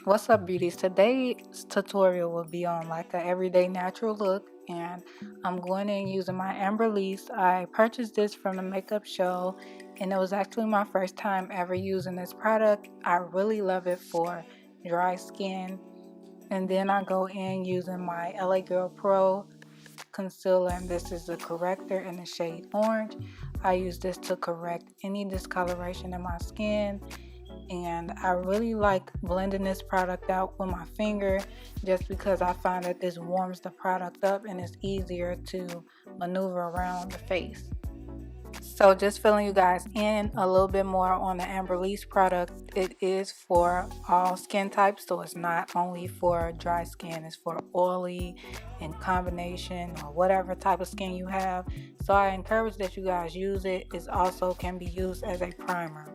What's up, beauties? Today's tutorial will be on like a everyday natural look, and I'm going in using my Amberlease. I purchased this from the makeup show, and it was actually my first time ever using this product. I really love it for dry skin. And then I go in using my LA Girl Pro concealer, and this is the corrector in the shade orange. I use this to correct any discoloration in my skin, and I really like blending this product out with my finger just because I find that this warms the product up and it's easier to maneuver around the face. So just filling you guys in a little bit more on the Amberlease product. It is for all skin types, so it's not only for dry skin, it's for oily and combination or whatever type of skin you have. So I encourage that you guys use it. It also can be used as a primer.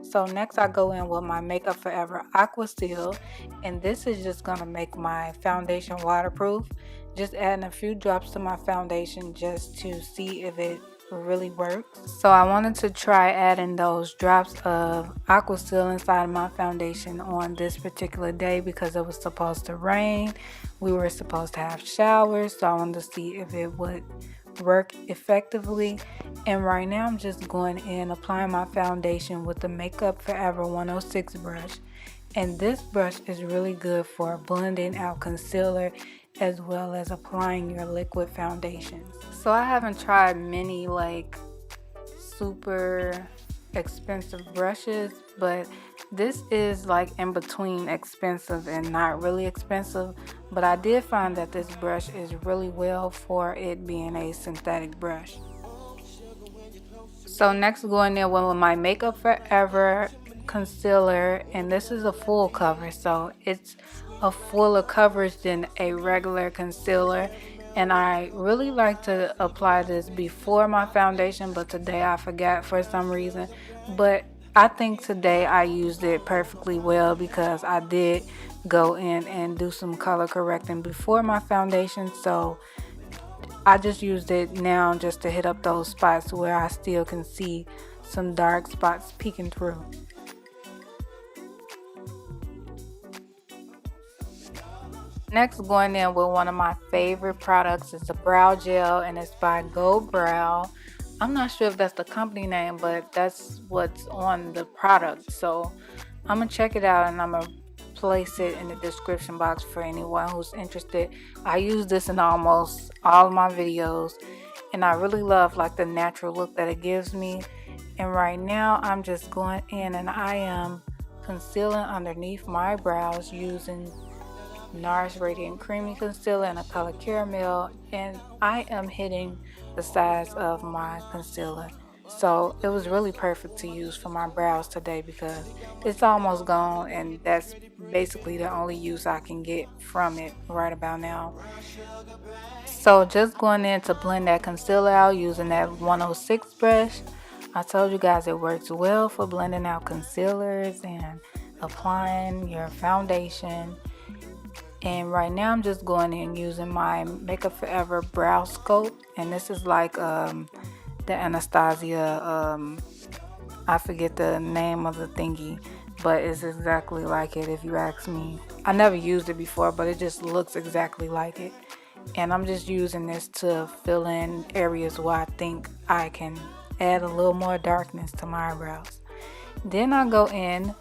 So next I go in with my Makeup Forever Aqua Seal, and this is just going to make my foundation waterproof. Just adding a few drops to my foundation just to see if it really works. So I wanted to try adding those drops of Aqua Seal inside of my foundation on this particular day because it was supposed to rain. We were supposed to have showers, so I wanted to see if it would work effectively. And right now I'm just going in applying my foundation with the Makeup Forever 106 brush, and this brush is really good for blending out concealer as well as applying your liquid foundations. So I haven't tried many like super expensive brushes, but this is like in between expensive and not really expensive. But I did find that this brush is really well for it being a synthetic brush. So next going in with my Makeup Forever concealer, and this is a full cover, so it's a fuller coverage than a regular concealer. And I really like to apply this before my foundation, but today I forgot for some reason. But I think today I used it perfectly well because I did go in and do some color correcting before my foundation. So I just used it now just to hit up those spots where I still can see some dark spots peeking through. Next, going in with one of my favorite products is the brow gel, and it's by Gold Brow. I'm not sure if that's the company name, but that's what's on the product. So I'm gonna check it out and I'm gonna place it in the description box for anyone who's interested. I use this in almost all of my videos, and I really love like the natural look that it gives me. And right now I'm just going in and I am concealing underneath my brows using NARS Radiant Creamy Concealer in the color Caramel, and I am hitting the size of my concealer. So it was really perfect to use for my brows today because it's almost gone, and that's basically the only use I can get from it right about now. So just going in to blend that concealer out using that 106 brush. I told you guys it works well for blending out concealers and applying your foundation. And right now I'm just going in using my Makeup Forever Brow Scope, and this is like the Anastasia, I forget the name of the thingy, but it's exactly like it if you ask me. I never used it before, but it just looks exactly like it. And I'm just using this to fill in areas where I think I can add a little more darkness to my eyebrows. Then I go in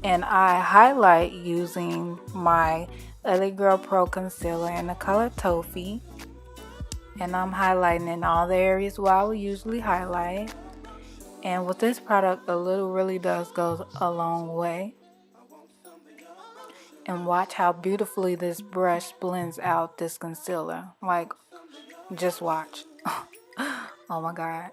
and I highlight using my LA Girl Pro Concealer in the color Toffee. And I'm highlighting in all the areas where I would usually highlight. And with this product, a little really does go a long way. And watch how beautifully this brush blends out this concealer. Like, just watch. Oh my God.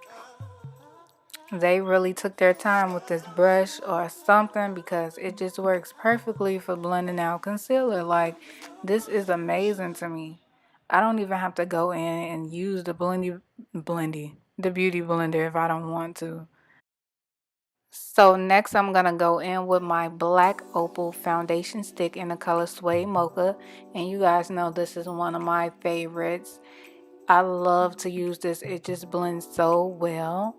They really took their time with this brush or something because it just works perfectly for blending out concealer. Like, this is amazing to me. I don't even have to go in and use the the beauty blender if I don't want to. So next I'm going to go in with my black opal foundation stick in the color Suede Mocha. And you guys know this is one of my favorites. I love to use this. It just blends so well.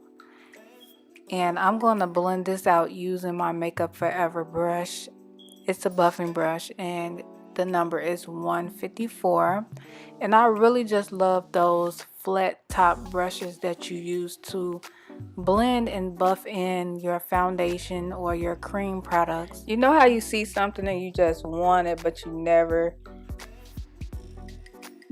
And I'm going to blend this out using my Makeup Forever brush It's a buffing brush and the number is 154. And I really just love those flat top brushes that you use to blend and buff in your foundation or your cream products. You know how you see something and you just want it but you never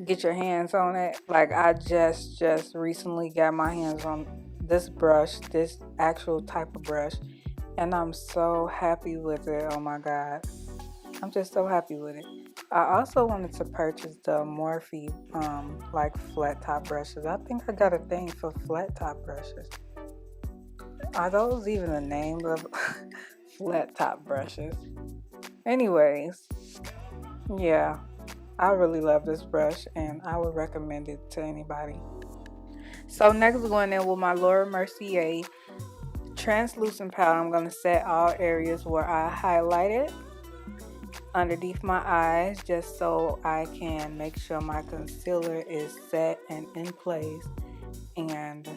get your hands on it? Like I just recently got my hands on this brush, this actual type of brush, and I'm so happy with it. Oh my god, I'm just so happy with it. I also wanted to purchase the Morphe like flat top brushes. I think I got a thing for flat top brushes. Are those even the name of flat top brushes? Anyways, yeah, I really love this brush and I would recommend it to anybody. So next, going in with my Laura Mercier translucent powder, I'm going to set all areas where I highlighted underneath my eyes, just so I can make sure my concealer is set and in place and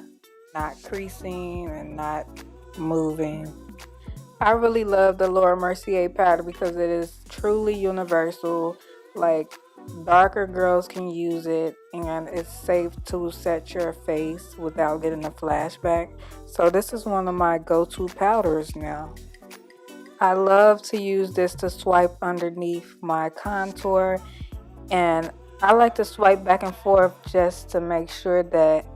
not creasing and not moving. I really love the Laura Mercier powder because it is truly universal. Like, darker girls can use it and it's safe to set your face without getting a flashback. So this is one of my go-to powders now. I love to use this to swipe underneath my contour, and I like to swipe back and forth just to make sure that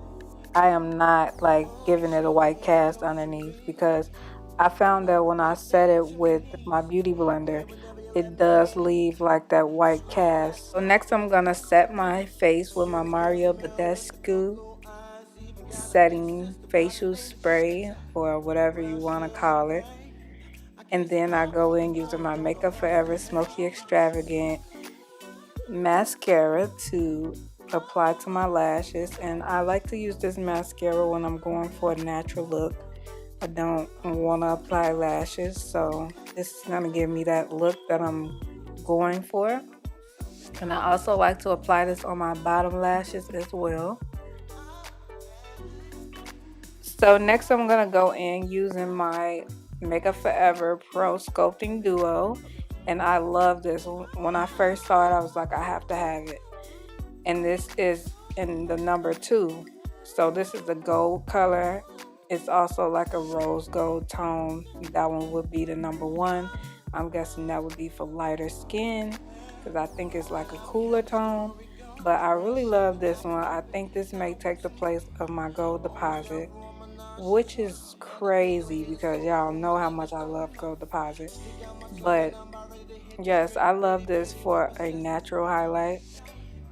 I am not like giving it a white cast underneath, because I found that when I set it with my beauty blender, it does leave like that white cast. So next I'm gonna set my face with my Mario Badescu setting facial spray or whatever you want to call it. And then I go in using my Makeup Forever Smoky Extravagant mascara to apply to my lashes. And I like to use this mascara when I'm going for a natural look. I don't want to apply lashes, so this is going to give me that look that I'm going for. And I also like to apply this on my bottom lashes as well. So next I'm going to go in using my Makeup Forever Pro Sculpting Duo, and I love this. When I first saw it, I was like, I have to have it. And this is in the number 2. So this is the gold color. It's also like a rose gold tone. That one would be the number 1. I'm guessing that would be for lighter skin because I think it's like a cooler tone. But I really love this one. I think this may take the place of my gold deposit, which is crazy because y'all know how much I love gold deposit. But yes, I love this for a natural highlight,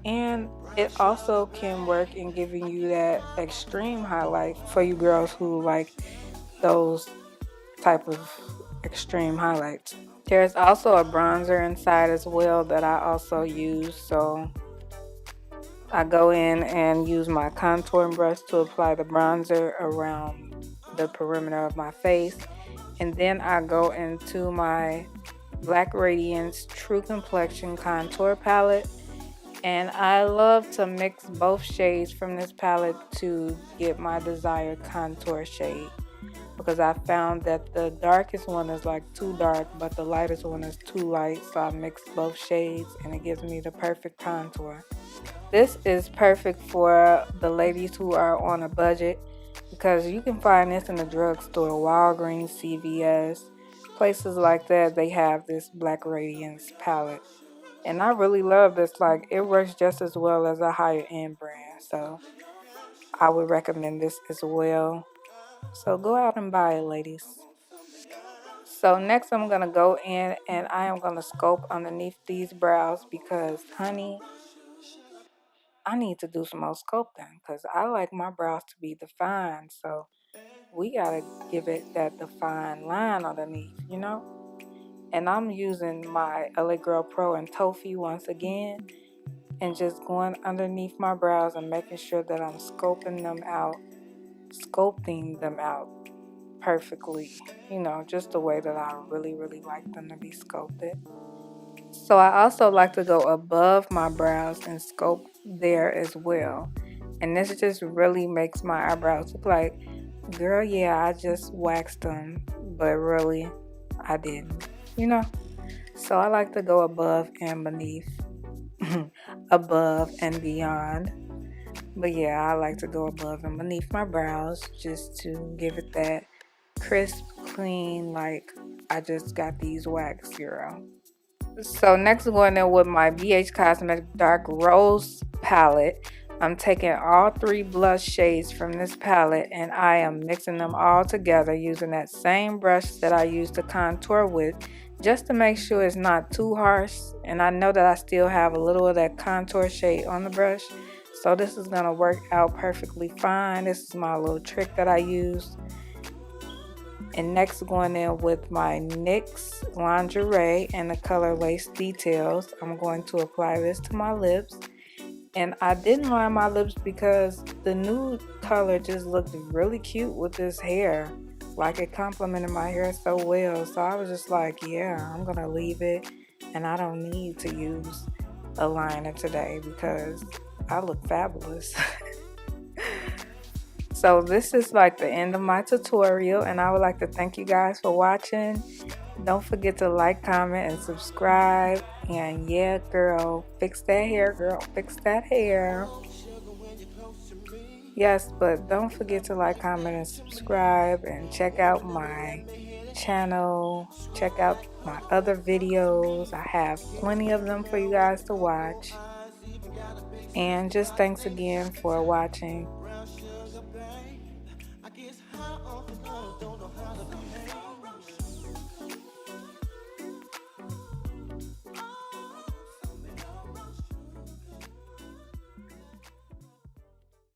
and it also can work in giving you that extreme highlight for you girls who like those type of extreme highlights. There's also a bronzer inside as well that I also use. So I go in and use my contouring brush to apply the bronzer around the perimeter of my face. And then I go into my Black Radiance True Complexion Contour Palette. And I love to mix both shades from this palette to get my desired contour shade, because I found that the darkest one is like too dark, but the lightest one is too light. So I mix both shades and it gives me the perfect contour. This is perfect for the ladies who are on a budget, because you can find this in the drugstore, Walgreens, CVS, places like that. They have this Black Radiance palette. And I really love this. Like, it works just as well as a higher end brand. So I would recommend this as well. So go out and buy it, ladies. So next I'm going to go in and I am going to sculpt underneath these brows because, honey, I need to do some more sculpting because I like my brows to be defined. So we got to give it that defined line underneath. And I'm using my LA Girl Pro and Tofi once again and just going underneath my brows and making sure that I'm sculpting them out perfectly. Just the way that I really, really like them to be sculpted. So I also like to go above my brows and sculpt there as well. And this just really makes my eyebrows look like, girl, yeah, I just waxed them, but really, I didn't. So I like to go above and beneath, above and beyond. But yeah, I like to go above and beneath my brows just to give it that crisp, clean, like I just got these wax, girl. So next, going in with my BH Cosmetic Dark Rose palette. I'm taking all three blush shades from this palette and I am mixing them all together using that same brush that I used to contour with, just to make sure it's not too harsh. And I know that I still have a little of that contour shade on the brush, so this is gonna work out perfectly fine. This is my little trick that I used. And next, going in with my NYX lingerie and the color Lace Details, I'm going to apply this to my lips. And I didn't line my lips because the nude color just looked really cute with this hair. Like, it complemented my hair so well. So I was just like, yeah, I'm gonna leave it, and I don't need to use a liner today because I look fabulous. So this is like the end of my tutorial, and I would like to thank you guys for watching. Don't forget to like, comment, and subscribe. And yeah, girl, fix that hair, girl, fix that hair. Yes, but don't forget to like, comment, and subscribe, and check out my channel. Check out my other videos. I have plenty of them for you guys to watch. And just thanks again for watching.